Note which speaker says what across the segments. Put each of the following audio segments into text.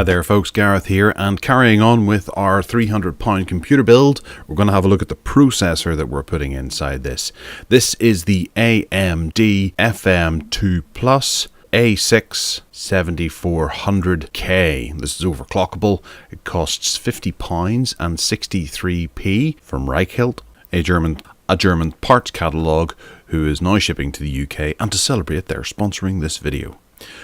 Speaker 1: Hi there folks, Gareth here, and carrying on with our £300 computer build, we're going to have a look at the processor that we're putting inside this. This is the AMD FM2 Plus A6-7400K. This is overclockable. It costs £50 and 63p from Reichelt, a German parts catalogue who is now shipping to the UK, and to celebrate they're sponsoring this video.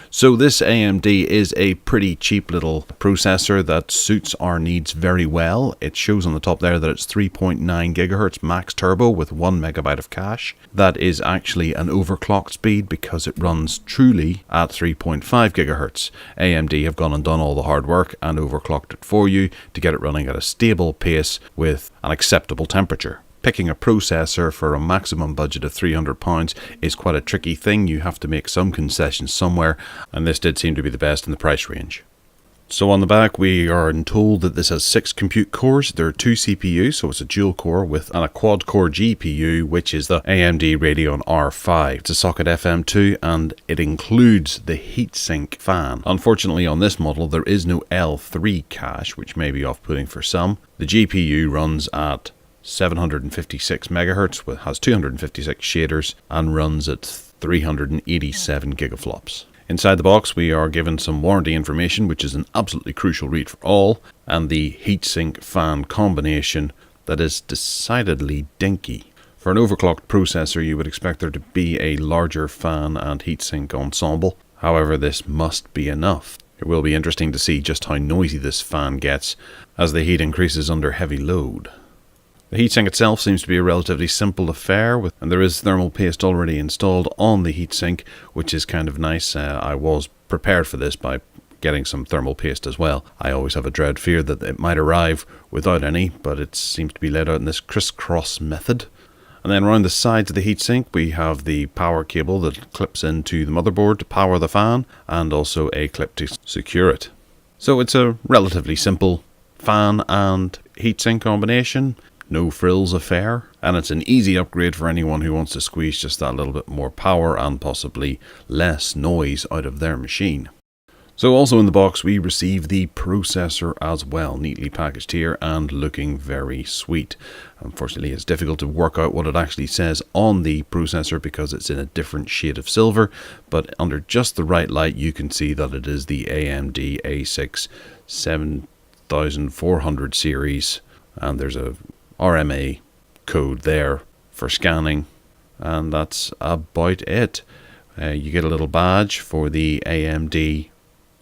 Speaker 1: So this AMD is a pretty cheap little processor that suits our needs very well. It shows on the top there that it's 3.9 GHz max turbo with 1 MB of cache. That is actually an overclocked speed because it runs truly at 3.5 GHz. AMD have gone and done all the hard work and overclocked it for you to get it running at a stable pace with an acceptable temperature. Picking a processor for a maximum budget of £300 is quite a tricky thing. You have to make some concessions somewhere, and this did seem to be the best in the price range. So on the back we are told that this has 6 compute cores. There are 2 CPUs, so it's a dual core with a quad core GPU, which is the AMD Radeon R5. It's a socket FM2 and it includes the heatsink fan. Unfortunately on this model there is no L3 cache, which may be off-putting for some. The GPU runs at 756 MHz, has 256 shaders and runs at 387 gigaflops. Inside the box we are given some warranty information, which is an absolutely crucial read for all, and the heatsink fan combination that is decidedly dinky. For an overclocked processor you would expect there to be a larger fan and heatsink ensemble, however this must be enough. It will be interesting to see just how noisy this fan gets as the heat increases under heavy load. The heatsink itself seems to be a relatively simple affair, and there is thermal paste already installed on the heatsink, which is kind of nice. I was prepared for this by getting some thermal paste as well. I always have a dread fear that it might arrive without any, but it seems to be laid out in this crisscross method. And then around the sides of the heatsink we have the power cable that clips into the motherboard to power the fan, and also a clip to secure it. So it's a relatively simple fan and heatsink combination. No frills affair, and it's an easy upgrade for anyone who wants to squeeze just that little bit more power and possibly less noise out of their machine. So also in the box we receive the processor as well, neatly packaged here and looking very sweet. Unfortunately it's difficult to work out what it actually says on the processor because it's in a different shade of silver, but under just the right light you can see that it is the AMD A6-7400 series, and there's a RMA code there for scanning, and that's about it. You get a little badge for the AMD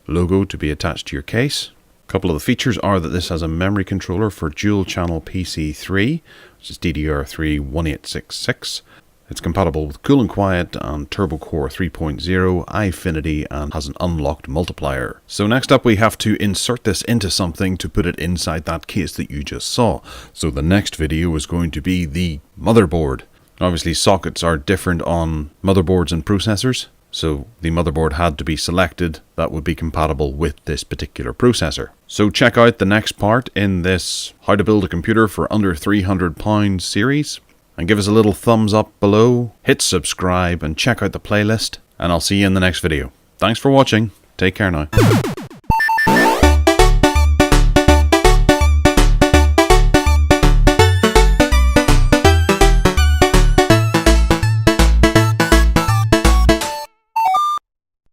Speaker 1: logo to be attached to your case. A couple of the features are that this has a memory controller for dual channel PC3, which is DDR3 1866. It's compatible with Cool and Quiet and Turbo Core 3.0, Eyefinity, and has an unlocked multiplier. So next up we have to insert this into something to put it inside that case that you just saw. So the next video is going to be the motherboard. Obviously sockets are different on motherboards and processors, so the motherboard had to be selected that would be compatible with this particular processor. So check out the next part in this How to Build a Computer for Under £300 series. And give us a little thumbs up below, hit subscribe and check out the playlist, and I'll see you in the next video. Thanks for watching, take care now.